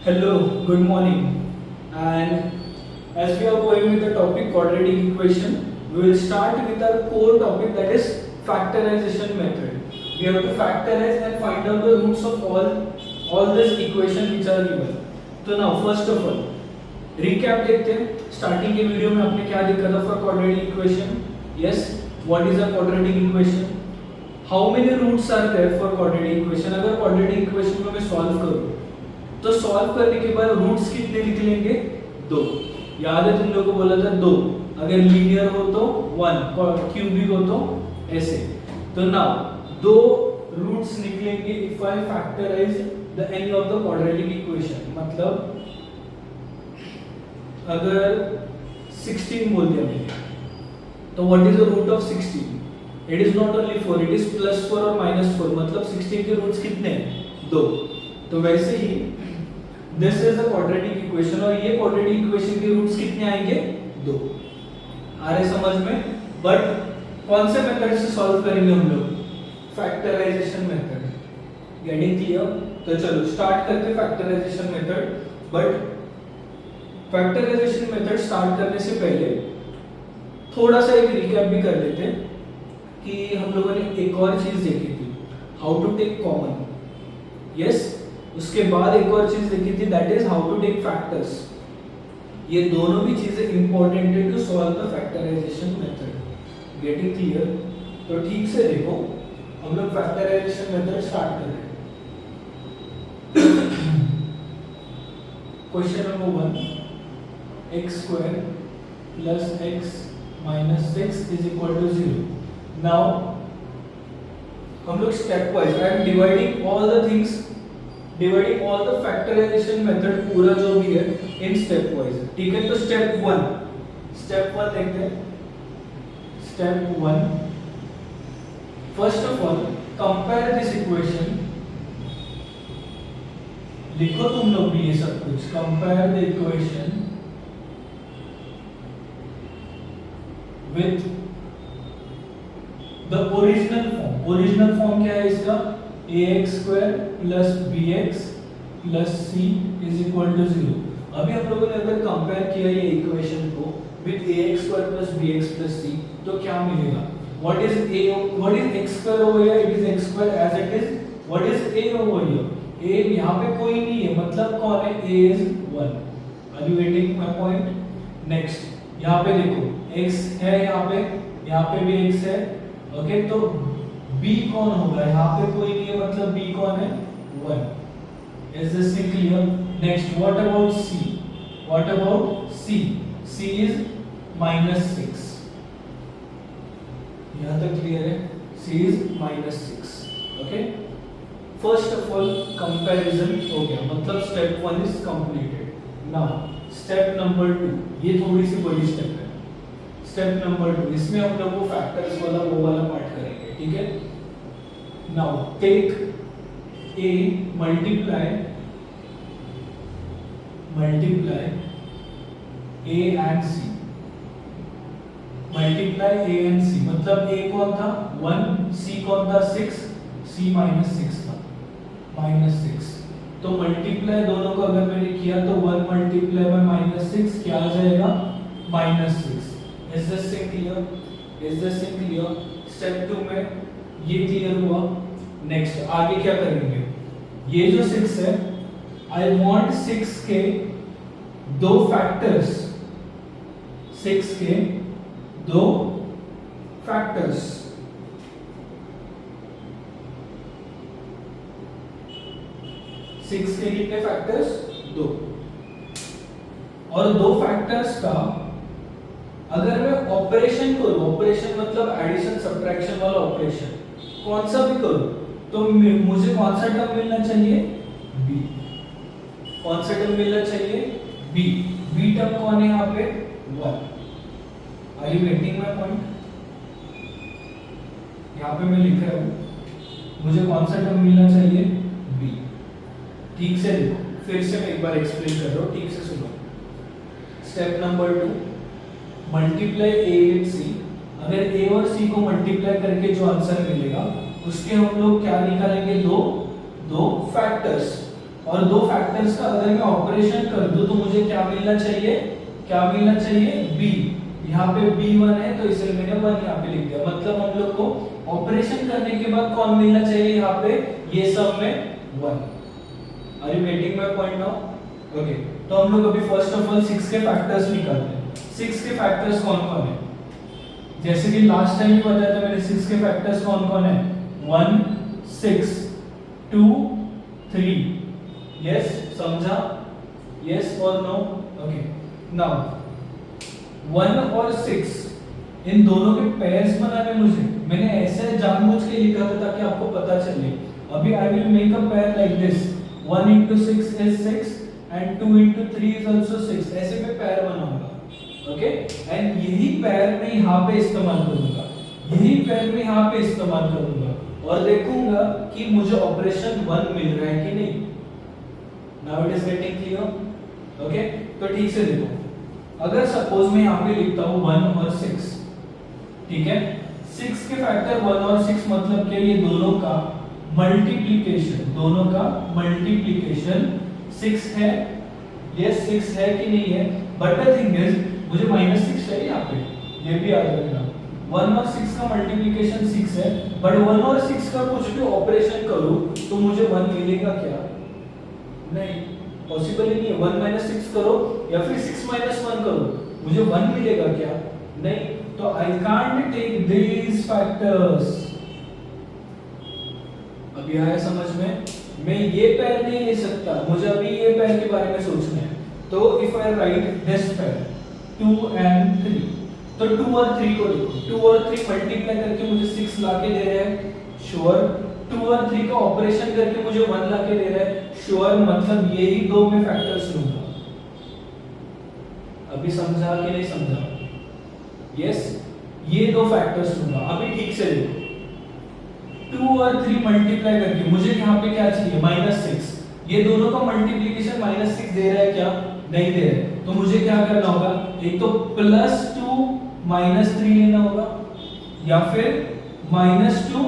Hello, good morning. And as we are going with the topic quadratic equation, we will start with our core topic, that is factorization method. We have to factorize and find out the roots of all this equation which are given. So now first of all recap देखते हैं. Starting के video में आपने क्या देखा था for quadratic equation? Yes, what is a quadratic equation? How many roots are there for quadratic equation? अगर quadratic equation को मैं सॉल्व करूं तो सॉल्व करने के बाद रूट्स कितने निकलेंगे? दो. याद है तुम लोगों को बोला था दो. अगर लीनियर हो तो वन, क्यूबिक हो तो ऐसे. तो नाउ दो रूट्स निकलेंगे if I factorise the any of the quadratic equation. मतलब अगर 16 बोल दिया मैंने तो what is the root of 16? It is not only 4, it is +4 और -4. मतलब 16 के रूट्स कितने हैं? दो. तो वैसे ही this is a quadratic equation और ये क्वाड्रेटिक इक्वेशन के रूट्स कितने आएंगे? दो. आ रहे समझ में? बट कौन से मेथड से सॉल्व करेंगे हम लोग? Factorisation method. Getting clear? तो चलो स्टार्ट करते हैं factorisation method. But factorisation method start करने से पहले थोड़ा सा एक रिकैप भी कर लेते हैं कि हम लोगों ने एक और चीज देखी थी, how to take common. Yes, उसके बाद एक और चीज देखी थी, that is how to take factors. ये दोनों भी चीजें इंपॉर्टेंट है to solve the factorisation method. Getting clear? तो ठीक से देखो, हम लोग फैक्टराइजेशन मेथड स्टार्ट कर रहे हैं. Question number 1, x² plus x minus 6 is equal to 0. Now हम लोग step wise I am dividing all the things, dividing all the factorisation method पूरा जो भी है इन स्टेप वाइज. ठीक है, तो स्टेप 1 देखते हैं. Step 1, first of all compare this equation. लिखो तुम लोग भी ये सब कुछ. Compare the equation with the original form. Original form क्या है इसका? ax² plus bx plus c is equal to 0. अभी हम लोगों ने अगर कंपेयर किया ये इक्वेशन को with ax² plus bx plus c तो क्या मिलेगा? what is x² over here? it is x² as it is. what is a over here? a यहाँ पे कोई नहीं है, मतलब कौन है? a is 1. are you getting my point? next यहाँ पे देखो x है, यहाँ पे भी x है. ओके, तो b कौन होगा? यहाँ पे कोई नहीं है, मतलब b कौन है? 1. is this thing clear? next what about c? c is -6. यहाँ तक क्लियर है? c is -6. Okay, first of all comparison हो गया, मतलब step 1 is completed. Now step number 2, ये थोड़ी सी बड़ी स्टेप है. स्टेप नंबर 2, इसमें हम लोग वो फैक्टर्स वाला वो वाला पार्ट करेंगे. ठीक है, now take a multiply a and c. Multiply a and c मतलब a कौन था? 1, c कौन था? 6, c -6 था, -6. तो मल्टीप्लाई दोनों को अगर मैंने किया तो 1 मल्टीप्लाई बाय -6 क्या आ जाएगा? -6. Is this thing clear? Step 2 में ये क्लियर हुआ. नेक्स्ट आगे क्या करेंगे? ये जो 6 है, आई वांट 6 के दो फैक्टर्स. 6 के दो फैक्टर्स. सिक्स के कितने फैक्टर्स? 2. और दो फैक्टर्स का अगर मैं ऑपरेशन करूं, ऑपरेशन मतलब एडिशन सब्ट्रैक्शन वाला ऑपरेशन, कौन सा भी करूं, तो मुझे कौन सा टर्म मिलना चाहिए? b. कौन सा टर्म मिलना चाहिए? b. b टर्म कौन है यहाँ पे? 1. Are you getting my point? यहाँ पे मैं लिख रहा हूं मुझे कौन सा टर्म मिलना चाहिए? b. ठीक से देखो, फिर से मैं एक बार एक्सप्लेन कर रहा हूं, ठीक से सुनो. Step number 2, multiply a with c. अगर a और c को मल्टीप्लाई करके जो आंसर मिलेगा उसके हम लोग क्या निकालेंगे? दो फैक्टर्स. और दो फैक्टर्स का अगर मैं ऑपरेशन कर दूं तो मुझे क्या मिलना चाहिए, क्या मिलना चाहिए, b। यहाँ पे b1 है तो इसलिए मैंने 1 यहाँ पे लिख दिया। मतलब हम लोग को ऑपरेशन करने के बाद कौन मिलना चाहिए यहाँ पे, ये सब में 1। Are you getting my point now? Okay, तो हम लोग अभी फर्स्ट ऑफ ऑल 6 के फैक्टर्स निकालते हैं। 6 के फैक्टर्स कौन कौन है, जैसे कि लास्ट टाइम भी बताया था मैंने, 6 के फैक्टर्स कौन कौन है, 1 6 2 3। यस, समझा? यस और नो? ओके, नाउ 1 और 6 इन दोनों के पेयर्स बनाने मुझे, मैंने ऐसे जानबूझ के लिखा था ताकि आपको पता चले। अभी I will make a pair like this, 1 into 6 is 6 and 2 into 3 is also 6। ऐसे मैं पेयर बनाऊंगा, ओके? एंड यही पेयर मैं यहाँ पे इस्तेमाल करूंगा, यही पेयर मैं यहाँ पे इस्तेमाल करूंगा और देखूंगा कि मुझे ऑपरेशन 1 मिल रहा है कि नहीं। Now it is getting clear? Okay, तो ठीक से देखो, अगर सपोज मैं यहाँ पे लिखता हूँ 1 और 6, ठीक है? 6 के फैक्टर 1 और 6 मतलब क्या, ये दोनों का मल्टीप्लिकेशन, दोनों का मल्टीप्लिकेशन 6 है। यस, 6 है कि नहीं है? बट द थिंग इज मुझे -6 चाहिए यहाँ पे, ये भी याद रखना। 1 और 6 का मल्टीप्लिकेशन 6 है, बट 1 और 6 का कुछ भी ऑपरेशन करूं तो मुझे 1 मिलेगा क्या? नहीं, पॉसिबल ही नहीं है। 1 - 6 करो या फिर 6 - 1 करो, मुझे 1 मिलेगा क्या? नहीं। तो I can't take these factors. अभी आया समझ में? मैं ये पेयर नहीं ले सकता, मुझे अभी ये पेयर के बारे में सोचना है। तो if I right this pair 2 and 3, तो 2 और 3 को देखो, 2 और 3 मल्टीप्लाई करके मुझे 6 लाके दे रहे हैं, श्योर। 2 और 3 का ऑपरेशन करके मुझे 1 लाके दे रहा है, श्योर। मतलब यही दो में फैक्टर्स लूंगा। अभी समझा कि नहीं समझा? यस, ये दो फैक्टर्स लूंगा। अभी ठीक से देखो, 2 और 3 मल्टीप्लाई करके मुझे यहाँ पे क्या चाहिए, -6। ये दोनों का मल्टीप्लिकेशन -6 दे रहा है क्या? नहीं दे रहा है। तो मुझे क्या करना होगा, एक तो +2 - 3 लेना होगा या फिर -2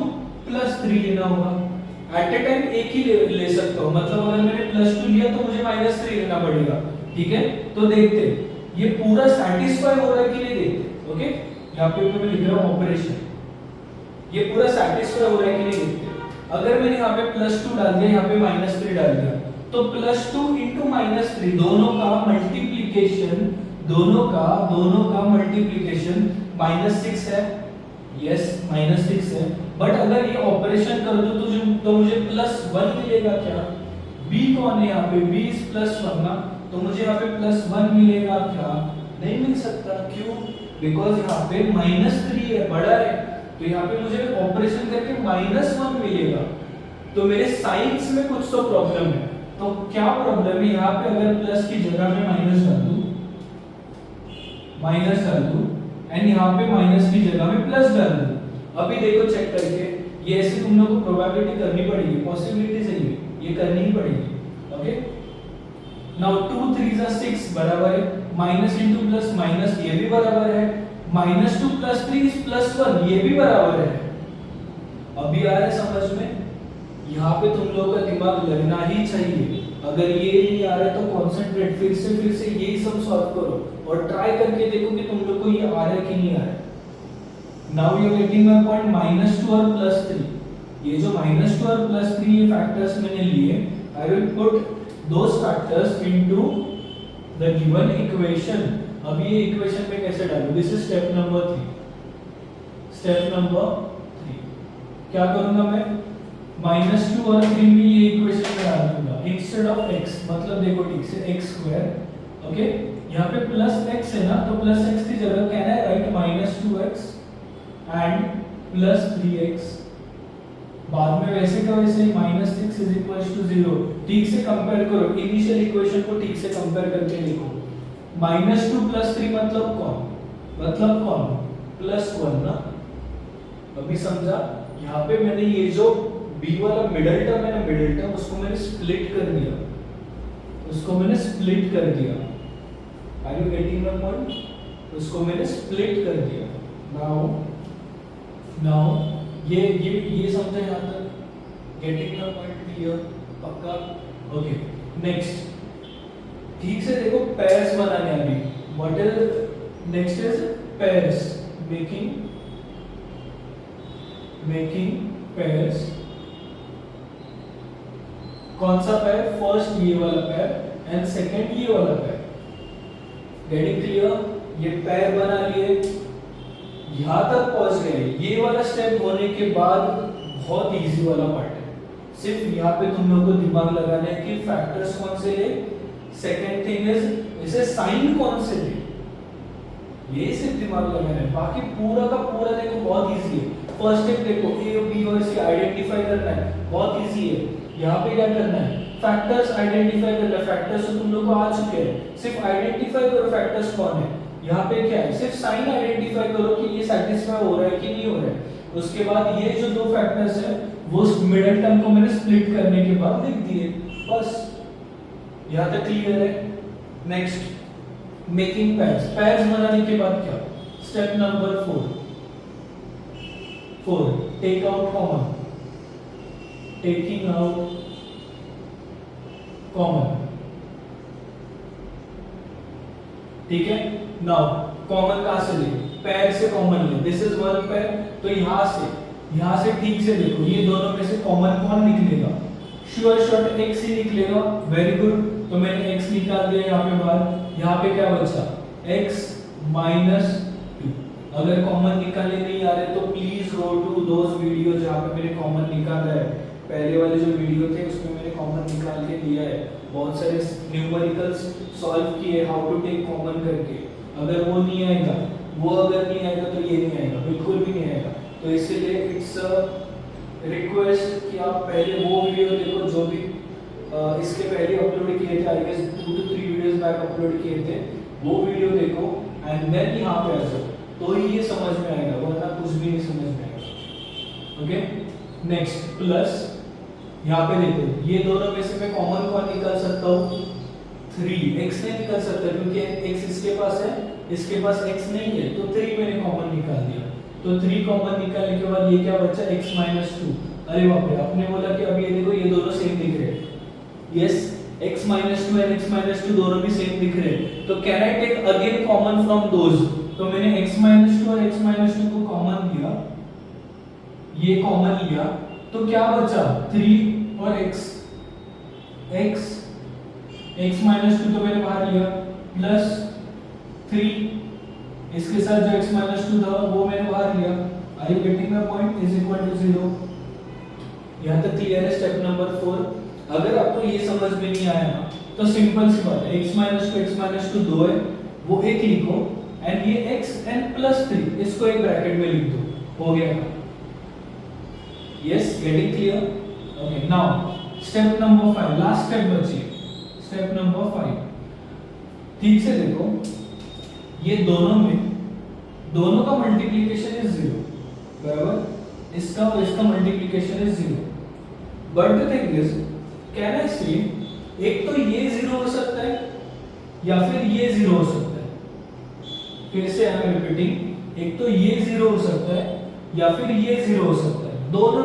+ 3 लेना होगा। एट ए टाइम एक ही ले सकता हूँ। मतलब अगर मैंने +2 लिया तो मुझे -3 लेना पड़ेगा, ठीक है? तो देखते ये पूरा सैटिस्फाई हो रहा है कि नहीं, देखते। ओके, यहाँ पे मैं लिख रहा हूँ ऑपरेशन, ये पूरा सैटिस्फाई हो रहा है कि नहीं देखते। अगर मैंने यहाँ पे +2 डाल दिया, यहाँ पे -3 डाल दिया, तो +2 * -3 दोनों का मल्टीप्लिकेशन, दोनों का मल्टीप्लिकेशन -6 है। यस, -6 है। बट अगर ये ऑपरेशन कर दूं तो मुझे +1 मिलेगा क्या? b कौन है यहाँ पे? b इज +1 ना, तो मुझे यहाँ पे +1 मिलेगा क्या? नहीं मिल सकता। क्यों? बिकॉज यहाँ पे -3 है, बड़ा है, तो यहाँ पे मुझे ऑपरेशन करके -1 मिलेगा। तो मेरे साइंस में कुछ तो प्रॉब्लम है। तो क्या प्रॉब्लम है यहाँ पे? अगर प्लस की जगह में माइनस डाल दूं एंड यहाँ पे माइनस की जगह में प्लस डाल दूं। अभी देखो चेक करके, ये ऐसे तुम लोग को प्रोबेबिलिटी करनी पड़ेगी, पॉसिबिलिटी चाहिए, ये करनी ही पड़ेगी। ओके, नाउ 2 3 6 बराबर है, माइनस इंटू प्लस माइनस, ये भी बराबर है, -2 + 3 इज +1, ये भी बराबर है। अभी आ रहा है समझ में? यहाँ पे तुम लोगों का दिमाग लगना ही चाहिए। अगर ये नहीं आ रहा है तो कंसंट्रेट, फिर से यही सब सॉल्व करो और ट्राई करके देखो कि तुम लोग को ये आ रहा है कि नहीं आ रहा है। Now you are getting my point. -2 और +3, ये जो -2 और +3 ये फैक्टर्स मैंने लिए, I will put those factors into the given equation. अब ये इक्वेशन में कैसे डालूं? This is step number 3। Step number 3 क्या करूंगा मैं? -2 और 3 में ये इक्वेशन में डाल दूंगा इंस्टेड ऑफ x। मतलब देखो ठीक से x², ओके, यहाँ पे +x है ना, तो +x की जगह can I right -2x and +3x। बाद में वैसे का वैसे ही -6 = 0। ठीक से कंपेयर करो, इनिशियल इक्वेशन को ठीक से कंपेयर करके लिखो। -2 + 3 मतलब कौन? +1 ना। अभी समझा? यहाँ पे मैंने ये जो b वाला मिडिल टर्म है ना, मिडिल टर्म, उसको मैंने स्प्लिट कर दिया, are you getting my point? उसको मैंने स्प्लिट कर दिया। नाउ ये समझा यहाँ तक? Getting my point clear? पक्का? ओके नेक्स्ट, ठीक से देखो पेयर्स बनाने अभी, what is next is pairs, making pairs. कौन सा पेयर? फर्स्ट ये वाला पेयर एंड सेकंड ये वाला पेयर। Getting clear? ये पेयर बना लिए, यहां तक पहुंच गए। ये वाला स्टेप होने के बाद बहुत इजी वाला पार्ट है, सिर्फ यहाँ पे तुम लोगों को दिमाग लगाना है कि फैक्टर्स कौन से ले, सेकंड थिंग इज इसे साइन कौन से ले, ये सिर्फ दिमाग लगाना है। बाकी पूरा का पूरा देखो बहुत इजी है। फर्स्ट स्टेप देखो, ए और बी और सी आइडेंटिफाई करना है, बहुत इजी है। यहाँ पे क्या करना है? फैक्टर्स आइडेंटिफाई करना है। फैक्टर्स तो तुम लोग को आ चुके हैं, सिर्फ आइडेंटिफाई करो फैक्टर्स कौन है। यहाँ पे क्या है? सिर्फ साइन आइडेंटिफाई करो कि ये सेटिस्फाई हो रहा है कि नहीं हो रहा है। उसके बाद ये जो दो फैक्टर्स है वो मिडिल टर्म को मैंने स्प्लिट करने के बाद लिख दिए, बस। यहाँ तक क्लियर है? Next, making pairs. पेयर्स बनाने के बाद क्या? Step number 4, take out common, taking out common. ठीक है, नाउ कॉमन कहां से ले? पेयर से कॉमन ले। दिस इज वन पेयर, तो यहां से ठीक से देखो, ये दोनों में से कॉमन कौन निकलेगा? श्योर शॉट x ही निकलेगा। वेरी गुड, तो मैंने x निकाल दिया यहाँ पे बाहर। यहाँ पे क्या बचा? x -2। अगर कॉमन निकालने नहीं आ रहे तो please go to those video जहाँ पे मैंने कॉमन निकाला है। पहले वाले जो वीडियो थे उसमें मैंने कॉमन निकाल के दिया है, बहुत सारे न्यूमेरिकल्स सॉल्व किए हाउ टू टेक कॉमन करके। अगर वो नहीं आएगा, वो अगर नहीं आएगा तो ये नहीं आएगा, बिल्कुल भी नहीं आएगा। तो इसीलिए इट्स रिक्वेस्ट कि आप पहले वो वीडियो देखो जो भी इसके पहले अपलोड किए थे, I guess 2 to 3 videos back upload किए थे, वो वीडियो देखो एंड देन यहाँ पे आ जाओ, तो ही ये समझ में आएगा, वरना कुछ भी नहीं समझ में आएगा। ओके, नेक्स्ट प्लस, यहाँ पे देखो ये दोनों में से मैं कॉमन कौन निकाल सकता हूँ? 3। x नहीं निकाल सकता क्योंकि x इसके पास है, इसके पास x नहीं है, तो 3 मैंने कॉमन निकाल दिया। तो 3 कॉमन निकालने के बाद ये क्या बचा? x -2। अरे बाप रे, आपने बोला कि अब ये देखो ये दोनों सेम दिख रहे हैं। यस, x -2 एंड x -2 दोनों भी सेम दिख रहे हैं, तो can I take again common from those? तो मैंने x -2 और x -2 को कॉमन लिया, ये कॉमन लिया, तो क्या बचा? 3 और x -2 तो मैंने बाहर लिया, प्लस 3 इसके साथ जो x -2 था वो मैंने बाहर लिया। Are you getting my point? Is equal to 0। यहां तक क्लियर है? Step number 4। अगर आपको ये समझ में नहीं आया ना, तो सिंपल सी बात है, x -2 2 है, वो एक लिखो एंड ये x n प्लस 3 इसको एक ब्रैकेट में लिख दो, हो गया। Yes, getting clear? Okay, now step number 5, last step बची, स्टेप नंबर 5। ठीक से देखो, ये दोनों का मल्टीप्लिकेशन इज 0, बराबर? इसका और इसका multiplication is 0, but the thing is, can I से एक तो ये 0 हो सकता है या फिर ये 0 हो सकता है। फिर से आई एम रिपीटिंग, एक तो ये 0 हो सकता है या फिर ये 0 हो सकता है, दोनों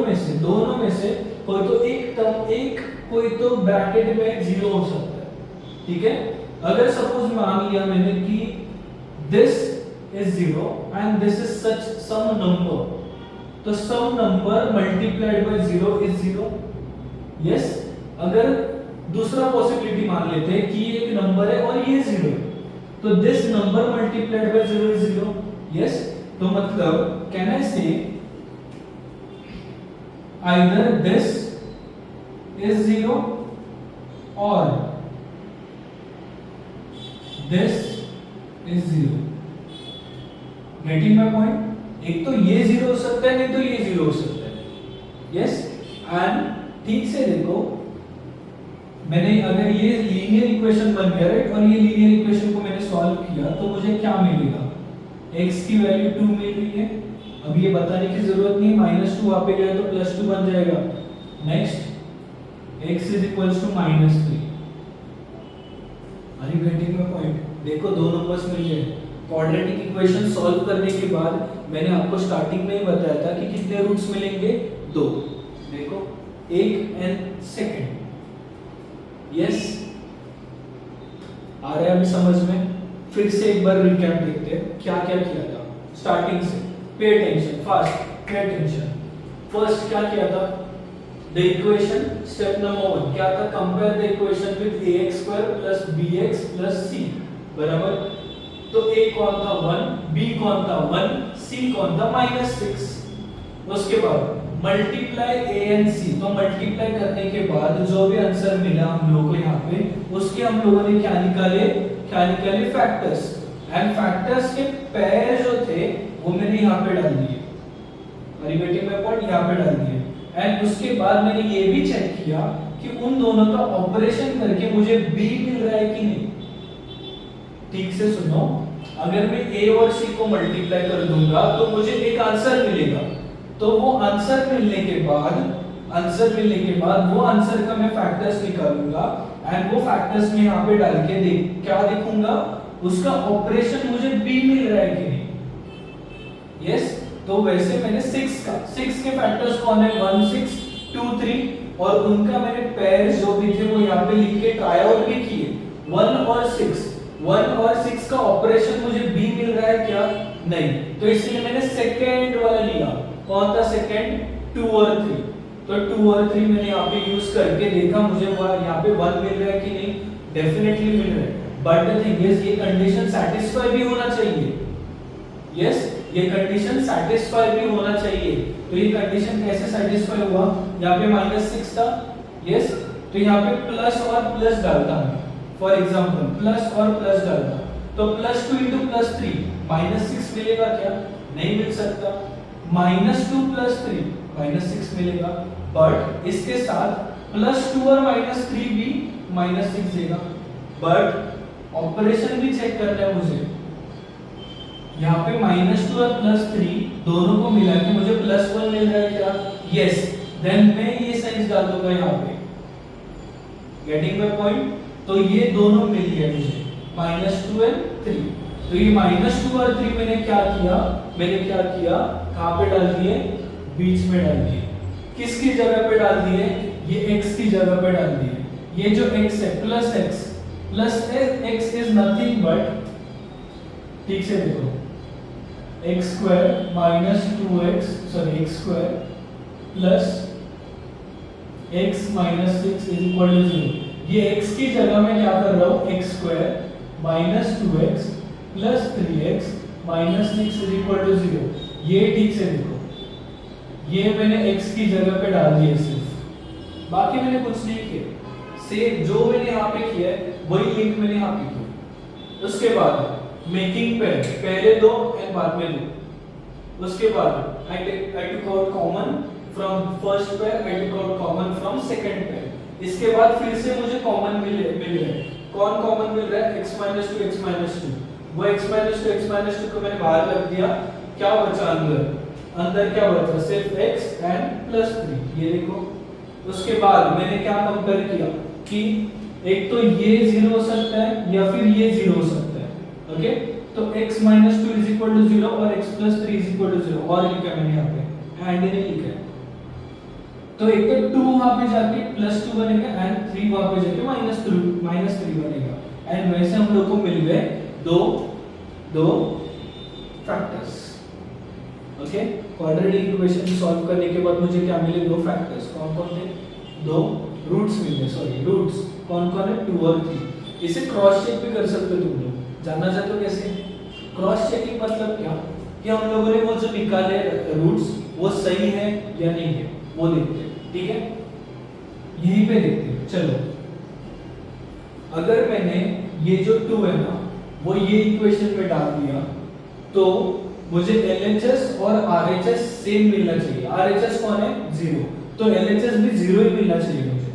में से कोई तो एक टर्म, एक कोई तो ब्रैकेट में 0 हो सकता है। ठीक है, अगर सपोज मान लिया मैंने कि this is 0 and this is such some number, तो some number multiplied by 0 is 0। yes, अगर दूसरा पॉसिबिलिटी मान लेते हैं कि ये एक नंबर है और ये 0 है, तो this number multiplied by 0 is 0। yes, तो मतलब कैन आई से either this is 0 or this is 0। Getting my point? एक तो ये 0 हो सकता है, नहीं तो ये 0 हो सकता है। यस, एंड ठीक से देखो, मैंने अगर ये लीनियर इक्वेशन बन गया, राइट, और ये लीनियर इक्वेशन को मैंने सॉल्व किया, तो मुझे क्या मिलेगा? x की वैल्यू 2 मिल रही है। अब ये बताने की जरूरत नहीं, -2 वहां पे गया तो +2 बन जाएगा। Next, x is equals to -3। Are you getting my point? देखो दो नंबर्स मिल गए। क्वाड्रेटिक इक्वेशन सॉल्व करने के बाद मैंने आपको स्टार्टिंग में ही बताया था कि कितने रूट्स मिलेंगे? 2। देखो, एक एंड सेकंड, यस, आ रहा है अभी समझ में? फिर से एक बार रिकैप देखते हैं क्या क्या किया था स्टार्टिंग से। Pay attention, fast, pay attention. First क्या किया था? द इक्वेशन, स्टेप नंबर 1 क्या था? Compare the equation with ax² plus bx plus c बराबर। तो a कौन था? 1, b कौन था? 1, c कौन था? -6। उसके बाद मल्टीप्लाई a एंड c। तो मल्टीप्लाई करने के बाद जो भी आंसर मिला हम लोगों को यहाँ पे, उसके हम लोगों ने क्या निकाले? फैक्टर्स। एंड फैक्टर्स के पेयर जो थे वो मैंने यहाँ पे डाल दिए। रिलेटिव में पॉइंट यहाँ पे डाल दिए। एंड उसके बाद मैंने ये भी चेक किया कि उन दोनों का ऑपरेशन करके मुझे b मिल रहा है कि नहीं। ठीक से सुनो, अगर मैं a और c को मल्टीप्लाई कर दूंगा तो मुझे एक आंसर मिलेगा। तो वो आंसर मिलने के बाद वो आंसर का मैं फैक्टर्स निकालूंगा एंड वो फैक्टर्स में यहाँ पे डाल के क्या देखूंगा? उसका ऑपरेशन मुझे b मिल रहा है कि नहीं। यस, तो वैसे मैंने 6 के फैक्टर्स कौन है? 1 6 2 3 और उनका मैंने पेयर जो भी थे वो यहाँ पे लिख के ट्राई आउट भी किए। 1 और 6 का ऑपरेशन मुझे b मिल रहा है क्या? नहीं। तो इसलिए मैंने सेकंड वाला लिया। कौन था सेकंड? 2 और 3। तो 2 और 3 मैंने यहाँ पे यूज करके देखा मुझे यहाँ पे 1 मिल रहा है कि नहीं? डेफिनेटली मिल रहा है। बट द थिंग इज ये कंडीशन सैटिस्फाई भी होना चाहिए। यस, ये कंडीशन सैटिस्फाई भी होना चाहिए। तो ये कंडीशन कैसे सैटिस्फाई हुआ? यहाँ पे -6 था। यस, तो यहाँ पे प्लस और प्लस डालता हूं। फॉर एग्जांपल प्लस और प्लस डालता, तो +2 * +3 -6 मिलेगा क्या? नहीं मिल सकता। -2 + 3 -6 मिलेगा। बट इसके साथ +2 और -3 भी -6 देगा। बट ऑपरेशन भी चेक करना है मुझे। यहाँ पे -2 और +3 दोनों को मिला के मुझे +1 मिल रहा है क्या? यस, देन मैं ये साइंस डाल दूंगा यहाँ पे। Getting my point? तो ये दोनों मिल गए मुझे, -2 और 3। तो ये -2 और 3 मैंने क्या किया? कहाँ पे डाल दिए? बीच में डाल दिए। किसकी जगह पे डाल दिए? ये x की जगह पे डाल दिए। ये जो x है plus x is nothing but, ठीक से देखो, x² - 2x प्लस x - 6 = 0। ये x की जगह में क्या कर रहा हूँ? x² - 2x plus 3x - 6 = 0। ये ठीक से देखो, ये मैंने x की जगह पे डाल दिया सिर्फ, बाकी मैंने कुछ नहीं किया। सेम जो मैंने यहाँ पे किया है वही लिंक मैंने यहाँ पे किया। उसके बाद मेकिंग पेयर, पहले दो एंड बाद में दो। उसके बाद I took out common from first pair, I took out common from second pair। इसके बाद फिर से मुझे कॉमन मिल रहा है। कौन कॉमन मिल रहा है? x - 2 x - 2। वो x - 2 x - 2 को मैंने बाहर रख दिया। क्या बचा अंदर क्या बचा? सिर्फ x एंड +3। ये देखो। उसके बाद मैंने क्या कंपेयर किया कि एक तो ये 0 हो सकता है या फिर ये 0 हो सकता है। ओके, तो x - 2 = 0 और x + 3 = 0। और लिखा मैंने यहाँ पे, एंड नहीं लिखा है। तो एक तो 2 वहां पे जाके +2 बनेगा एंड 3 वहां पे जाके -3 बनेगा। एंड वैसे हम लोग को मिल गए दो factors. Okay, quadratic equation solve करने के बाद मुझे क्या मिले? दो फैक्टर्स। कौन कौन थे? दो रूट्स मिले। सॉरी, रूट्स कौन कौन है? 2 और 3। इसे क्रॉस चेक भी कर सकते हो तुम लोग। जानना चाहते हो कैसे? क्रॉस चेकिंग मतलब क्या कि हम लोगों ने वो जो निकाले रूट्स वो सही है या नहीं है वो देखते हैं। ठीक है, यहीं पे देखते हैं। चलो, अगर मैंने ये जो 2 है ना वो ये इक्वेशन में डाल दिया तो मुझे LHS और RHS सेम मिलना चाहिए। RHS कौन है? 0। तो LHS भी 0 ही मिलना चाहिए मुझे।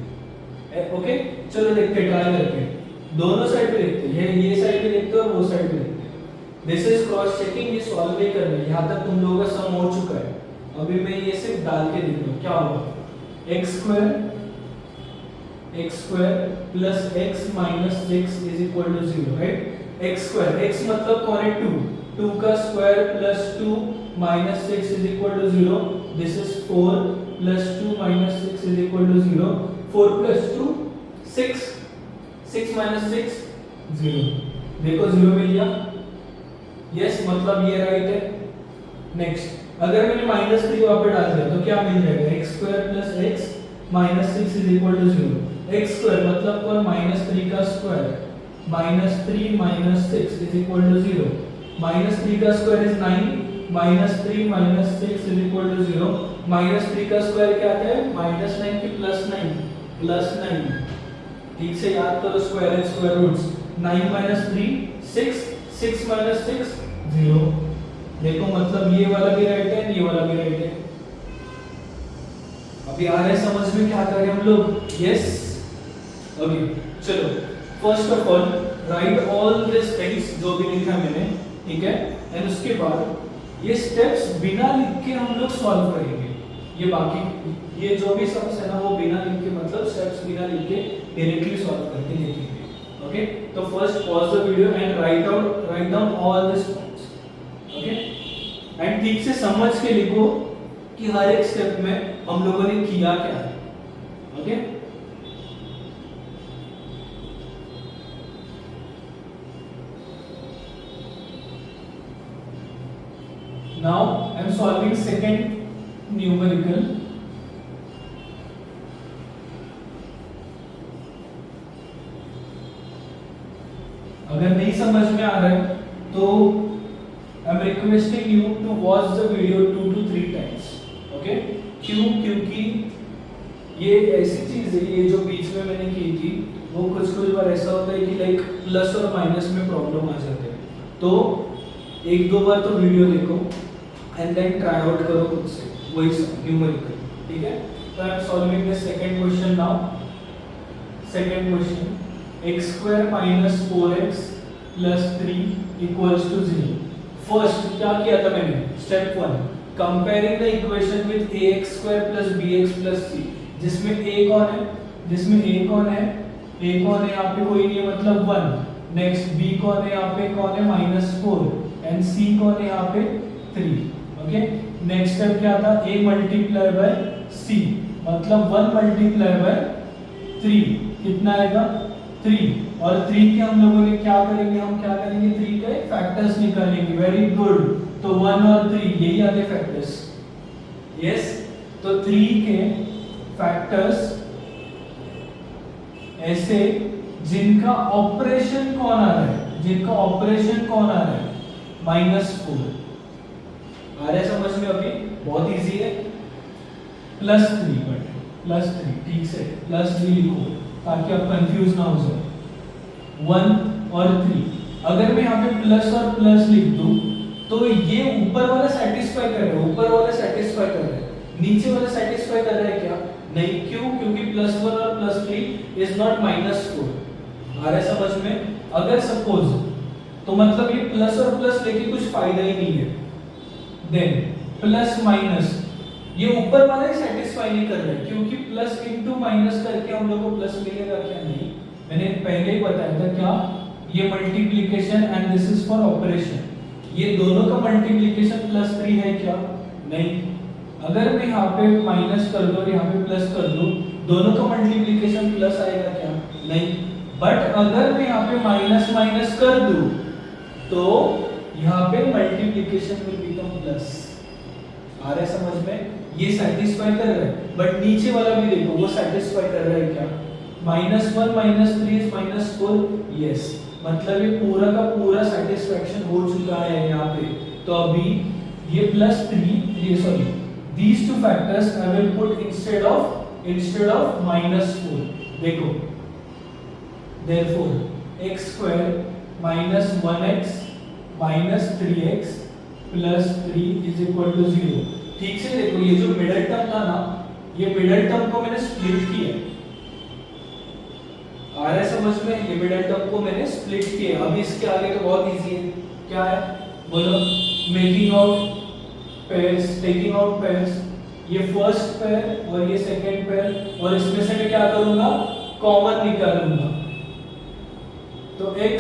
ओके, चलो देखते हैं, ट्राई करते हैं। दोनों साइड पे देखते हैं, ये साइड पे देखते हैं और वो साइड पे देखते हैं। This is cross checking. ये सॉल्व नहीं करना है। यहाँ तक तुम लोगों का सम हो चुका है। अभी मैं ये सिर्फ डाल के देख रहा हूँ क्या होगा। x² plus x - 6 = 0, right? x² x मतलब कौन है? 2 का square plus 2 - 6 = 0। This is 4 + 2 - 6 = 0। 4 + 2 6 6 minus 6 0, देखो 0 मिल गया, यस मतलब ये राइट है। नेक्स्ट अगर मैंने -3 वहां पे डाल दिया तो क्या मिल जाएगा, x² + x -6 = 0। x² मतलब कौन, -3 का स्क्वायर, -3 - 6 = 0। -3 का स्क्वायर इज 9, -3 - 6 = 0। -3 का स्क्वायर क्या आता है, -9 की +9, ठीक से याद करो, स्क्वायर एंड स्क्वायर रूट्स। 9 - 3 6, 6 - 6 0। देखो मतलब ये वाला भी राइट है, ये वाला भी राइट है। अभी आ रहा है समझ में क्या करें हम लोग, यस ओके। चलो first of all right all this things जो भी लिखा मैंने, ठीक है, एंड उसके बाद ये स्टेप्स बिना लिख के हम लोग सॉल्व करेंगे। ये बाकी ये जो भी सम्स है ना वो बिना लिख के, मतलब स्टेप्स बिना लिख के डायरेक्टली सॉल्व करके लिखेंगे। ओके, तो first pause the video and write down all this points. Okay, and ठीक से समझ के लिखो कि हर एक स्टेप में हम लोगों ने किया क्या है। Okay, now I am solving second numerical। अगर नहीं समझ में आ रहा है तो I am requesting you to watch the video 2 to 3 times। Okay, क्यों, क्योंकि ये ऐसी चीज है, ये जो बीच में मैंने की थी वो कुछ बार ऐसा होता है कि लाइक प्लस और माइनस में प्रॉब्लम आ जाते हैं, तो एक दो बार तो वीडियो देखो एंड देन ट्राई आउट करो खुद से, वही न्यूमेरिकल, ठीक है। तो I am solving the second question now. Second question, x² - 4x + 3 = 0। First क्या किया था मैंने, step 1 comparing the equation with ax² + bx + c, जिसमें a कौन है, a कौन है यहाँ पे, कोई नहीं है मतलब 1। नेक्स्ट b कौन है यहाँ पे, कौन है -4, एंड c कौन है यहाँ पे 3। ओके, नेक्स्ट स्टेप क्या था, a × c मतलब 1 × 3 कितना आएगा 3, और 3 के हम लोगों ने क्या करेंगे, 3 के फैक्टर्स निकालेंगे। वेरी गुड, तो 1 और 3 यही आते फैक्टर्स, यस। तो 3 के फैक्टर्स ऐसे जिनका ऑपरेशन कौन आ रहा है, -4 आ रहा है समझ में, अभी बहुत इजी है। +3 +3 ठीक से +3 लिखो ताकि आप कंफ्यूज ना हो जाए। 1 और 3, अगर मैं यहाँ पे प्लस और प्लस लिख दूं तो ये ऊपर वाला सेटिस्फाई कर रहा है, नीचे वाला सेटिस्फाई कर रहा है क्या, नहीं। क्यों, क्योंकि +1 और +3 इज नॉट -4। आ रहा है समझ में। अगर सपोज, तो मतलब ये प्लस और प्लस लेके कुछ फायदा ही नहीं है। देन प्लस माइनस, ये ऊपर वाला ही सेटिस्फाई नहीं कर रहा है, क्योंकि प्लस इंटू माइनस करके हम लोग को प्लस मिलेगा क्या, नहीं। मैंने पहले ही बताया था क्या, ये multiplication and this is for operation, ये दोनों का मल्टीप्लिकेशन +3 है क्या, नहीं। अगर मैं यहाँ पे माइनस कर दूं और यहाँ पे प्लस कर दूं, दोनों का मल्टीप्लिकेशन प्लस आएगा क्या, नहीं। बट अगर मैं यहाँ पे माइनस माइनस कर दूं तो यहाँ पे मल्टीप्लिकेशन विल बिकम प्लस। आ रहा है समझ में, ये सेटिस्फाई कर रहा है। बट नीचे वाला भी देखो, वो सेटिस्फाई कर रहा है क्या, -1 - 3 is -4, यस। मतलब ये पूरा का पूरा सेटिस्फैक्शन हो चुका है यहाँ पे। तो अभी ये +3, ये sorry, these two factors I will put instead of -4। देखो, therefore x² - 1x - 3x + 3 = 0। ठीक से देखो, ये जो मिडिल टर्म था ना, ये मिडिल टर्म को मैंने स्प्लिट किया। आ रहा है समझ में, ये मिडिल टर्म को मैंने स्प्लिट किया। अभी इसके आगे तो बहुत इजी है, क्या है बोलो, making out pairs, taking out pairs. ये फर्स्ट पेयर और ये सेकंड पेयर, और इसमें से मैं क्या करूंगा, कॉमन निकालूंगा। तो x,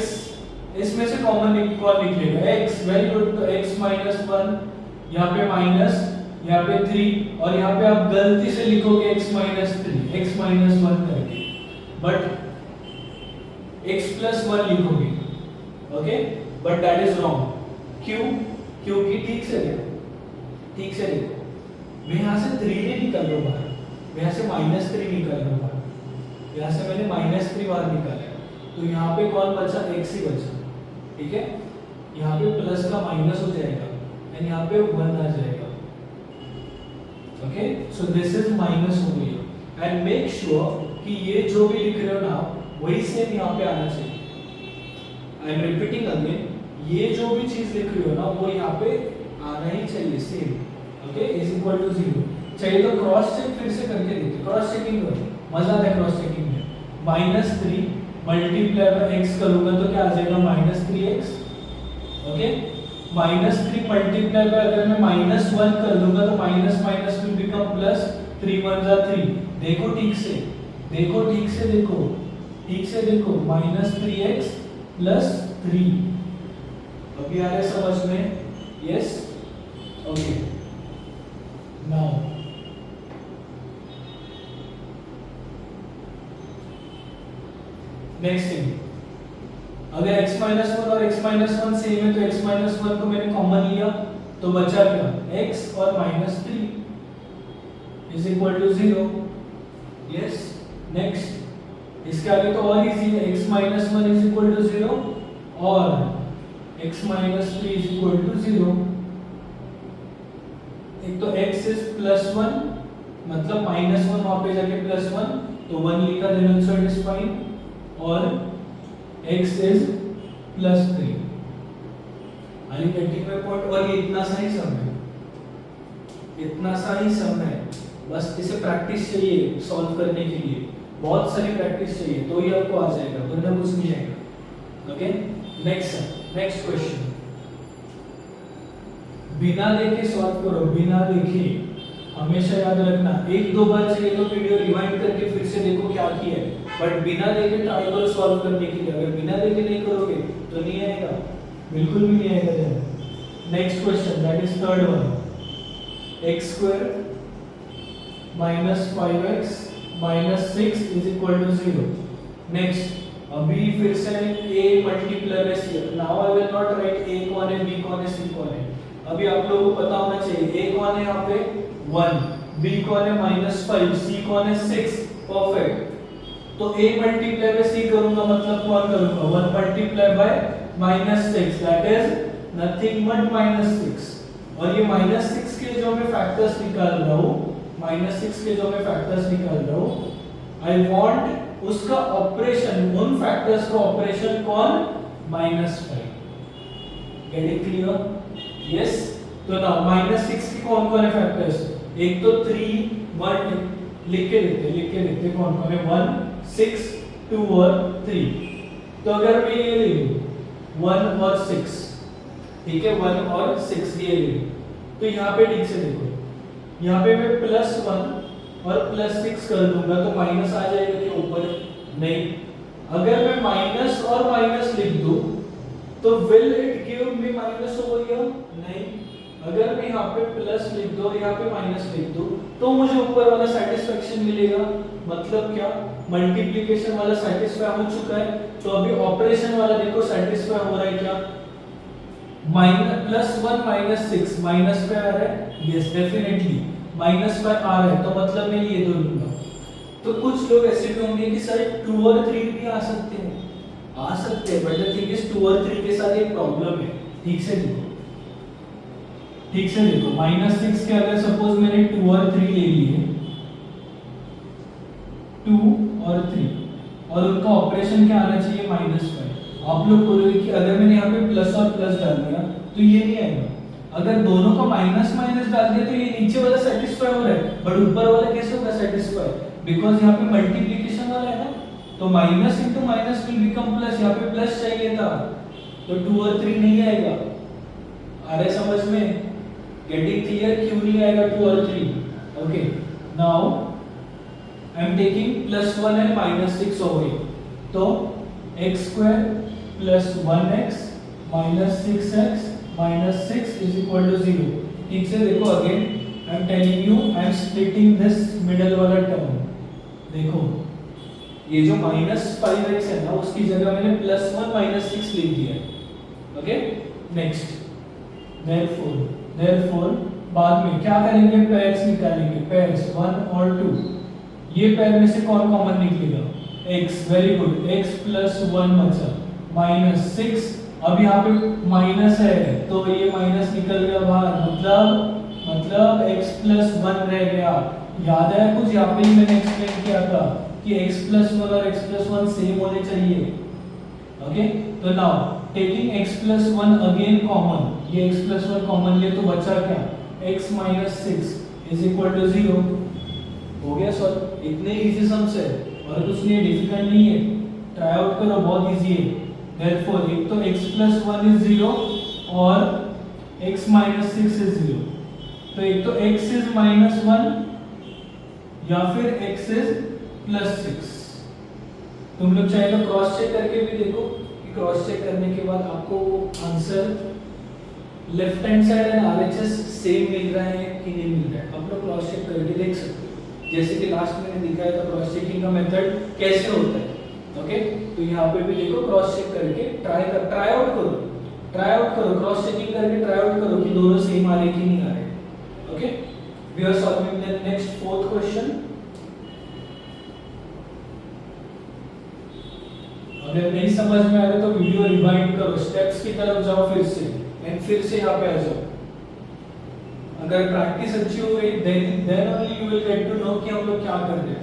इसमें से कॉमन कौन निकलेगा, x। वेरी गुड, तो x - 1, यहाँ पे माइनस, यहाँ पे 3, और यहाँ पे आप गलती से लिखोगे x - 3, x - 1 करके। बट x प्लस 1 लिखोगे, okay, but that is wrong. क्यों? क्योंकि ठीक से देखो, मैं यहाँ से 3 नहीं निकाल रहा हूँ बाहर, मैं यहाँ से -3 निकाल रहा हूँ बाहर, यहाँ से मैंने -3 बाहर निकाला, तो यहाँ पे कौन बचा? x ही बचा, ठीक है। यहाँ पे प्लस का माइनस हो जाएगा एंड यहाँ पे 1 आ जाएगा, okay. So this is minus हो गई, एंड मेक श्योर कि ये जो भी लिख रहे हो ना वही सेम यहाँ पे आना चाहिए। आई एम रिपीटिंग अगेन, ये जो भी चीज लिख रहे हो ना वो यहाँ पे आना ही चाहिए same, okay, is equal to 0। चाहिए तो क्रॉस चेक फिर से करके देखते, क्रॉस चेकिंग करो, मजा आता है क्रॉस चेकिंग में। -3 मल्टीप्लाई बाय x करूंगा तो क्या आ जाएगा? -3x, okay. -3 मल्टीप्लाई बाय अगर मैं -1 कर दूंगा तो minus minus will become plus, 3 1 जा 3। देखो ठीक से देखो, -3x प्लस 3, अभी आ रहा है समझ में? Yes, okay. Now next thing, अगर x माइनस 1 और x माइनस 1 सेम है तो x माइनस 1 को मैंने कॉमन लिया तो बचा क्या? x और -3 is equal to 0। Yes, next, इसके आगे तो और इजी है, x minus 1 is equal to 0 और x minus 3 is equal to 0। एक तो x इज +1 मतलब -1 वहां पे जाके +1 तो 1 लिखा, then answer it is fine, और x is +3। I am getting my point. और ये इतना सा ही सम है, बस इसे प्रैक्टिस चाहिए सॉल्व करने के लिए, बहुत सारी प्रैक्टिस चाहिए तो ही आपको आ जाएगा, वरना कुछ नहीं आएगा, ओके। नेक्स्ट क्वेश्चन, बिना देखे सॉल्व करो, बिना देखे, हमेशा याद रखना। 1-2 बार चाहिए तो वीडियो रिवाइंड करके फिर से देखो क्या किया है, बट बिना देखे ट्राई करो सॉल्व करने के लिए। अगर बिना देखे नहीं करोगे तो नहीं आएगा, बिल्कुल भी नहीं आएगा। Next question, that is third one, x² -5x -6 is equal to 0। Next, अभी फिर से a multiply by c। Now I will not write a कौन है, b कौन है, c कौन है। अभी आप लोगों को पता होना चाहिए a कौन है यहाँ पे 1, b कौन है -5, c कौन है 6, परफेक्ट। तो a मल्टीप्लाई बाय c करूंगा मतलब कौन करूंगा? 1 multiply by -6, that is nothing but -6। और ये -6 के जो मैं फैक्टर्स निकाल रहा हूँ, आई वांट उसका ऑपरेशन, उन फैक्टर्स का ऑपरेशन कौन? -5। Get it clear? यस। तो ना -6 के कौन कौन है फैक्टर्स? एक तो 3 1 लिख के देते कौन कौन है? 1 6 2 और 3। तो अगर मैं ये ले लूं 1 और 6, ठीक है, 1 और 6 ये ले लूं, तो यहाँ पे ठीक से देखो, यहाँ पे मैं +1 और +6 कर दूंगा तो माइनस आ जाएगा कि ऊपर? नहीं। अगर मैं माइनस और माइनस लिख दूं तो will it give me minus over here? नहीं। अगर मैं यहाँ पे प्लस लिख दूं और यहाँ पे माइनस लिख दूं तो मुझे ऊपर वाला सेटिस्फैक्शन मिलेगा। मतलब क्या? मल्टीप्लिकेशन वाला सेटिस्फाई हो चुका है, तो अभी ऑपरेशन वाला देखो सेटिस्फाई हो रहा है क्या? +1 -6 माइनस पे आ रहा है, यस डेफिनेटली माइनस पे आ रहा है, तो मतलब मैं ये दो लूंगा। तो कुछ लोग ऐसे भी होंगे कि सर 2 और 3 भी आ सकते हैं, बट द थिंग इज 2 और 3 के साथ एक प्रॉब्लम है। ठीक से देखो -6 के अगर सपोज मैंने 2 और 3 ले लिए, 2 और 3, और उनका ऑपरेशन क्या आना चाहिए? -5। आप लोग बोलोगे कि अगर मैंने यहाँ पे प्लस और प्लस डाल दिया तो ये नहीं आएगा। अगर दोनों का माइनस माइनस डाल दिया तो ये नीचे वाला सेटिस्फाई हो रहा है, बट ऊपर वाला कैसे होगा सेटिस्फाई? बिकॉज यहाँ पे मल्टीप्लिकेशन वाला है ना, तो minus into minus will become plus. यहाँ पे प्लस चाहिए था तो 2 और 3 नहीं आएगा। आ रहा है समझ में? Getting clear? क्यों नहीं आएगा 2 और 3? Okay, now I am taking +1 and -6 over here, तो x² + 1x -6x -6 is equal to 0। ठीक से देखो, again I am telling you, I am splitting this middle वाला टर्म। देखो ये जो -5x है ना उसकी जगह मैंने +1 -6 लिख दिया है। ओके नेक्स्ट देयरफॉर बाद में क्या करेंगे, पेयर्स निकालेंगे, पेयर्स 1 और 2। ये पेयर में से कौन कॉमन निकलेगा, x, वेरी गुड, x + 1 बचा -6। अब यहाँ पे माइनस है तो ये माइनस निकल गया बाहर, मतलब x + 1 रह गया। याद है कुछ, यहाँ पे ही मैंने एक्सप्लेन किया था कि x + 1 और x + 1 सेम होने चाहिए। ओके तो now taking x + 1 again common, ये x + 1 कॉमन ले तो बचा क्या, x - 6 = 0। हो गया सॉल्व। इतने इजी सम्स है और कुछ नहीं, डिफिकल्ट नहीं है, ट्राई आउट करो, बहुत इजी है। देयरफॉर एक तो x + 1 is 0 और x - 6 is 0। तो एक तो x is -1 या फिर x is +6। तुम लोग चाहे तो क्रॉस चेक करके भी देखो कि क्रॉस चेक करने के बाद आपको answer left hand side and RHS same मिल रहा है कि नहीं मिल रहा है, आप लोग क्रॉस चेक करके देख सकते हो। जैसे कि लास्ट मैंने दिखाया था क्रॉस चेकिंग का मेथड कैसे होता है। ओके तो यहाँ पे भी देखो, क्रॉस चेक करके ट्राई आउट करो, क्रॉस चेकिंग करके ट्राई आउट करो कि दोनों सेम आ रहे कि नहीं आ रहे। Okay we are solving the next 4th question. अगर नहीं समझ में आ रहा तो वीडियो रिवाइंड करो, स्टेप्स की तरफ जाओ फिर से एंड फिर से यहाँ पे आ जाओ। अगर प्रैक्टिस अच्छी हो गई then only you will get to know कि हम लोग क्या कर रहे हैं।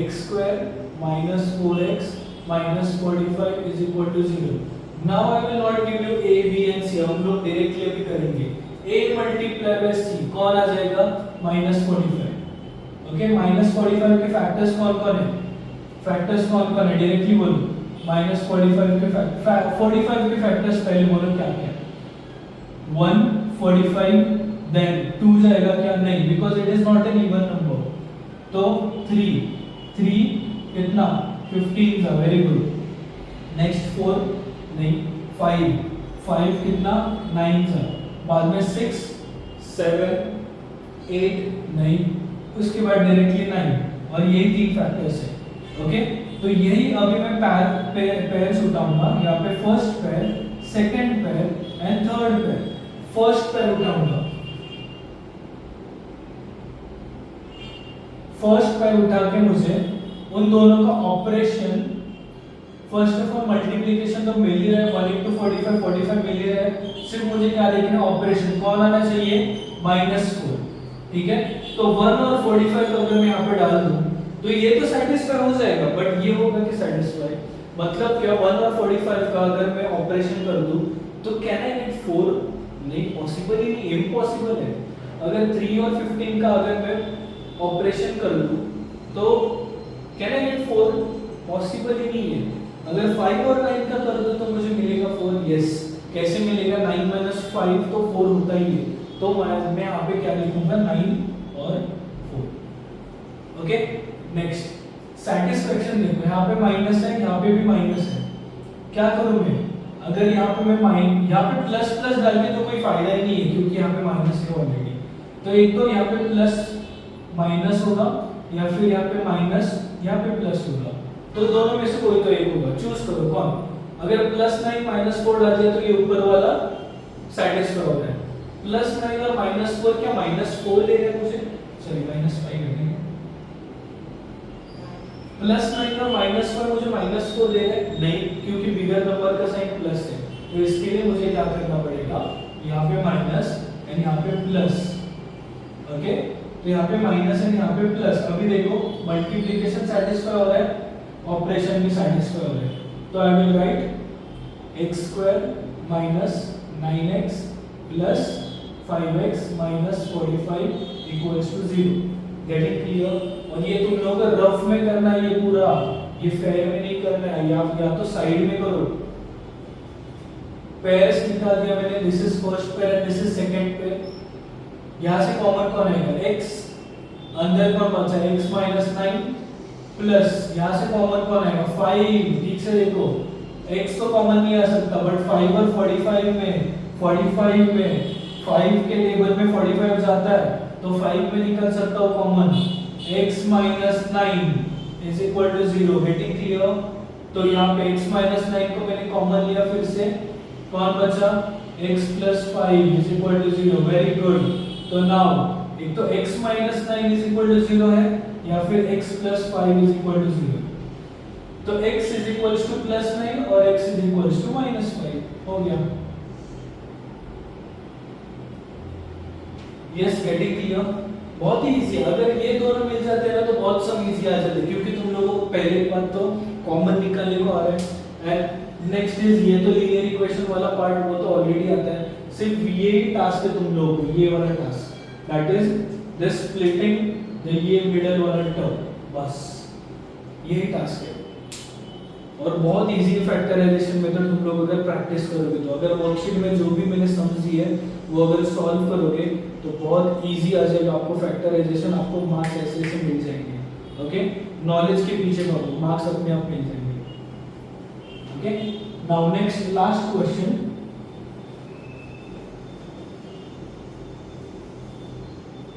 x² - 4x - 45 = 0। Now I will not give you a b and c, हम लोग डायरेक्टली अभी करेंगे। a × c कौन आ जाएगा, -45। ओके -45 के फैक्टर्स कौन कौन है, डायरेक्टली बोलो। -45 के 45 के फैक्टर्स पहले बोलो क्या क्या, 1 45 देन 2 जाएगा क्या, नहीं, because it is not an even number. तो 3 कितना, 15 था, वेरी गुड। नेक्स्ट 4 नहीं, 5 कितना, 9 था। बाद में 6 7 8 नहीं, उसके बाद डायरेक्टली 9 और ये 3 फैक्टर्स है। ओके तो यही अभी मैं पेयर्स उठाऊंगा, यहाँ पे first pair, second pair and third pair. First pair उठाऊंगा, फर्स्ट पेयर उठा के मुझे उन दोनों का operation, first of all multiplication तो मिल ही रहा है, 1 × 45 45 मिल ही रहा है, सिर्फ मुझे क्या देखना, ऑपरेशन कौन आना चाहिए, -4। ठीक है तो 1 और 45 अगर मैं यहाँ पे डाल दूं तो ये तो सेटिस्फाई हो जाएगा, बट ये होगा कि सेटिस्फाई मतलब क्या, 1 और 45 का अगर मैं ऑपरेशन कर दूं तो कैन आई गेट 4, नहीं, पॉसिबल ही नहीं, इम्पॉसिबल है। अगर 3 और 15 का अगर मैं ऑपरेशन कर लूं तो कैन आई गेट 4, पॉसिबल ही नहीं है। अगर 5 और 9 का कर दूं तो मुझे मिलेगा 4, यस। कैसे मिलेगा, 9 - 5 तो 4 होता ही है, तो मैं यहाँ पे क्या लिखूंगा, 9 और 4। ओके नेक्स्ट सैटिस्फैक्शन देखो, यहाँ पे माइनस है, यहाँ पे भी माइनस है, क्या करूं मैं, अगर यहाँ पे मैं यहाँ पे प्लस प्लस डाल के तो कोई फायदा ही नहीं है क्योंकि यहाँ पे माइनस है ऑलरेडी। तो एक तो यहाँ पे प्लस माइनस होगा या फिर यहाँ पे माइनस यहाँ पे प्लस होगा, तो दोनों में से कोई तो एक होगा, चूज करो कौन। अगर +9 - 4 डाल दिया तो ये ऊपर वाला सैटिस्फाई हो रहा है, +9 और -4 क्या -4 ले रहे हैं मुझे, सॉरी -5 ले रहे हैं, +9 और -4 मुझे -4 दे रहे हैं, नहीं, क्योंकि बिगर नंबर का साइन प्लस है, तो इसके लिए मुझे क्या करना पड़ेगा, यहाँ पे माइनस एंड यहाँ पे प्लस। ओके तो यहाँ पे माइनस एंड यहाँ पे प्लस। अभी देखो मल्टीप्लिकेशन सेटिस्फाई हो रहा है, ऑपरेशन भी सेटिस्फाई हो रहा है, तो I will write x² - 9x + 5x - 45 = 0। Getting clear. और ये तुम लोग रफ में करना है, ये पूरा, ये फेयर में नहीं करना है, या तो साइड में करो। पेयर्स निकाल दिया मैंने, this is first pair and this is second pair. यहां से कॉमन कौन आएगा, x, अंदर कौन बचा, x - 9 प्लस यहां से कॉमन कौन आएगा, 5। ठीक से देखो, x तो कॉमन नहीं आ सकता, बट 5 और 45 में 5 के टेबल में 45 जाता है, तो 5 में निकल सकता हो common, x - 9 is equal to 0। Getting clear? तो यहाँ पे x माइनस 9 को मैंने कॉमन लिया, फिर से कौन बचा, x plus 5 is equal to 0। Very good. तो नाउ एक तो x minus 9 is equal to 0 है, या फिर x plus 5 is equal to 0। तो x is equal to plus 9 और x is equal to minus 5 हो गया। Yes, getting clear? बहुत ही इजी। अगर ये दोनों मिल जाते हैं ना तो बहुत सब इजी आ जाते हैं, क्योंकि तुम लोगों को पहले बात तो कॉमन निकालने को आ रहा है, एंड नेक्स्ट इज ये तो लीनियर इक्वेशन वाला पार्ट वो तो ऑलरेडी आता है। सिर्फ ये ही टास्क है तुम लोगों को, ये वाला task, that is the splitting the ये मिडल वाला टर्म, बस यही टास्क है। और बहुत इजी फैक्टराइजेशन मेथड तुम लोग अगर प्रैक्टिस करोगे तो, अगर वर्कशीट में जो भी मैंने समझी है वो अगर सॉल्व करोगे तो बहुत इजी आ जाएगा आपको फैक्टराइजेशन, आपको मार्क्स ऐसे ऐसे मिल जाएंगे। ओके, नॉलेज के पीछे भागो, मार्क्स अपने आप मिल जाएंगे। Okay, now next last question,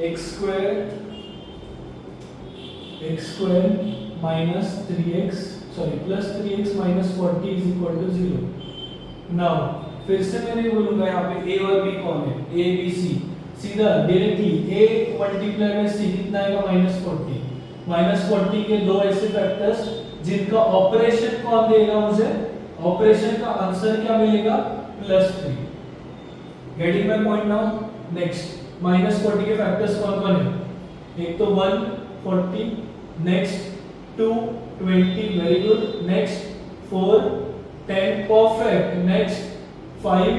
x square minus 3x plus 3x minus 40 is equal to 0। Now फिर से मैंने बोलूंगा यहाँ पे a और b कौन है, a b c, सीधा डायरेक्टली a मल्टीप्लाई में c कितना आएगा, माइनस 40 के दो ऐसे फैक्टर्स जिनका ऑपरेशन कौन देगा मुझे, ऑपरेशन का आंसर क्या मिलेगा, plus 3। Getting my point now? Next minus 40 के फैक्टर्स कौन कौन है, एक तो 140, next 2 20, very good, next 4 10, perfect, next 5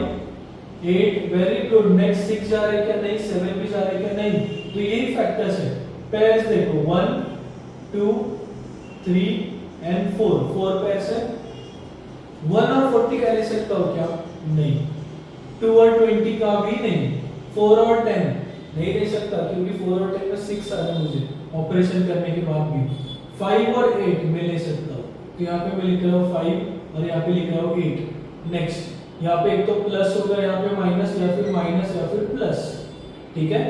8, very good, next 6 जा रहा है क्या, नहीं, 7 भी जा रहा है क्या, नहीं। तो यही फैक्टर्स है। पेयर्स देखो 1 2 3 एंड 4 पेयर्स है। 1 और 40 का ले सकता हो क्या, नहीं। 2 और 20 का भी नहीं। 4 और 10 नहीं ले सकता, क्योंकि 4 और 10 में 6 आ रहा है मुझे ऑपरेशन करने के बाद भी। 5 और 8 मैं ले सकता हूँ, तो यहाँ पे मैं लिख रहा हूँ 5 और यहाँ पे लिख रहा हूँ 8। नेक्स्ट यहाँ पे एक तो प्लस होगा, यहाँ पे माइनस या फिर प्लस, ठीक है।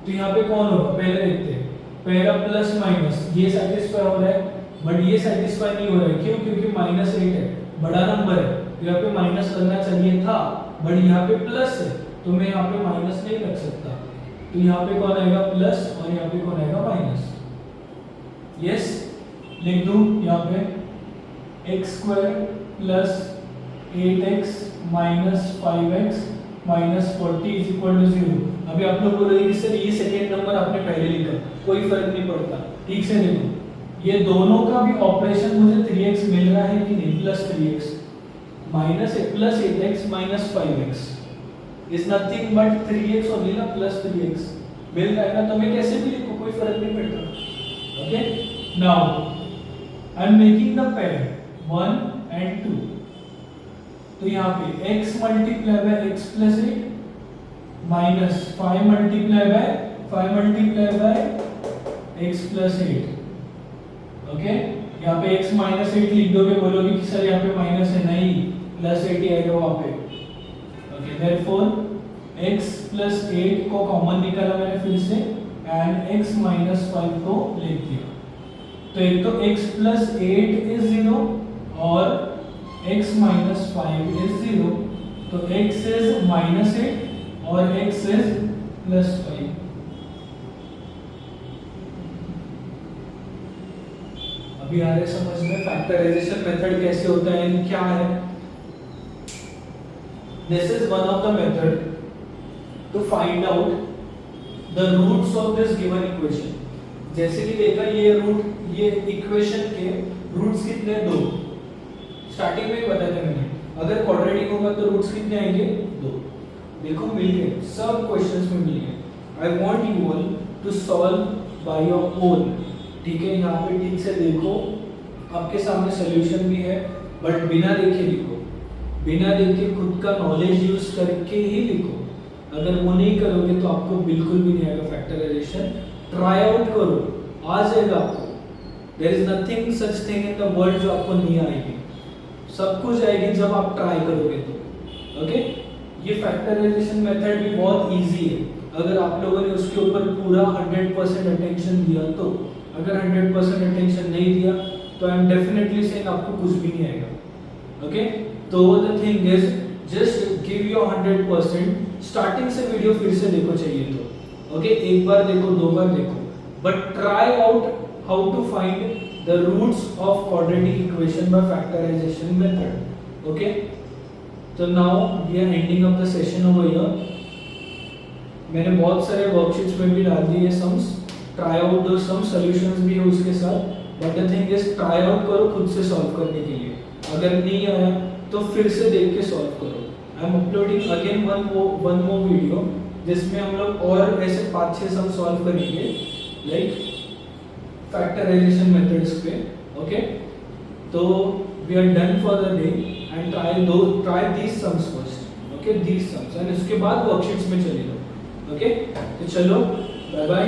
तो यहाँ पे कौन होगा, पहले देखते हैं। पहला प्लस माइनस ये सेटिस्फाई हो रहा है, बट ये सेटिस्फाई नहीं हो रहा है, क्यों, क्योंकि माइनस 8 है, बड़ा नंबर है, तो यहाँ पे माइनस लगना चाहिए था, बट यहाँ पे प्लस है, तो मैं यहाँ पे माइनस नहीं रख सकता। तो यहाँ पे कौन आएगा, प्लस, और यहाँ पे कौन आएगा, माइनस। यस, लिख दूं यहाँ पे x square plus 8x minus 5x minus 40 is equal to 0। अभी आप लोग बोलोगे कि सर ये सेकेंड नंबर आपने पहले लिखा, कोई फर्क नहीं पड़ता, ठीक से लिखो। ये दोनों का भी ऑपरेशन मुझे 3x मिल रहा है कि नहीं, plus 3x minus plus 8x minus 5x is nothing but 3x और लीला प्लस 3x मिल रहा है ना, तो मैं कैसे भी लिखूं, कोई फर्क नहीं पड़ता। Okay, now I am making the pair 1 and 2। तो यहाँ पे x multiply by x plus 8 minus 5 multiply by x plus 8। Okay, यहाँ पे x माइनस 8 लिख दोगे, बोलोगे कि सर यहाँ पे माइनस है, नहीं, प्लस 8 ही आएगा वहाँ पे। ओके, देयरफॉर x प्लस 8 को कॉमन निकाला मैंने फिर से, एंड x माइनस 5 को लिख दिया। तो एक तो x प्लस 8 इज 0 और x माइनस 5 इज 0, तो x इज माइनस 8 और x इज प्लस 5। अभी आ रहे समझ में फैक्टराइजेशन मेथड कैसे होता है, क्या है। This is one of the method to find out the roots of this given equation. जैसे कि देखा ये इक्वेशन के रूट्स कितने, 2। स्टार्टिंग में ही बताया था मैंने, अगर क्वाड्रेटिक होगा तो रूट्स कितने आएंगे, 2। देखो मिल गए, सब क्वेश्चंस में मिल गए। I want you all to solve by your own, ठीक है। यहाँ पे ठीक से देखो, आपके सामने सॉल्यूशन भी है, बट बिना देखे लिखो, बिना देखे खुद का नॉलेज यूज करके ही लिखो। अगर वो नहीं करोगे तो आपको बिल्कुल भी नहीं आएगा फैक्टराइजेशन। ट्राई आउट करो, आ जाएगा आपको। There is nothing such thing in the world जो आपको नहीं आएगी, सब कुछ आएगी जब आप ट्राई करोगे तो। ओके, ये फैक्टराइजेशन मेथड भी बहुत इजी है, अगर आप लोगों ने उसके ऊपर पूरा 100% अटेंशन दिया तो। अगर 100% अटेंशन नहीं दिया तो आई एम डेफिनेटली सेइंग आपको कुछ भी नहीं आएगा। ओके, तो the thing is just give your 100%। Starting से वीडियो फिर से देखो चाहिए तो, ओके, एक बार देखो, दो बार देखो, but try out how to find the roots of quadratic equation by factorisation method. Okay, तो now we are ending up the session over here. मैंने बहुत सारे वर्कशीट्स में भी डाल दिए सम्स, ट्राई आउट दो सम, सॉल्यूशंस भी है उसके साथ, but the thing is try out करो खुद से सॉल्व करने के लिए। अगर नहीं आया तो फिर से देख के सॉल्व करो। I am uploading again one more video जिसमें हम लोग और ऐसे 5-6 सम सॉल्व करेंगे लाइक फैक्टराइजेशन मेथड्स पे। ओके, तो we are done for the day and try these sums first. Okay, these sums and उसके बाद वर्कशीट्स में चले जाओ। ओके, तो चलो बाय बाय।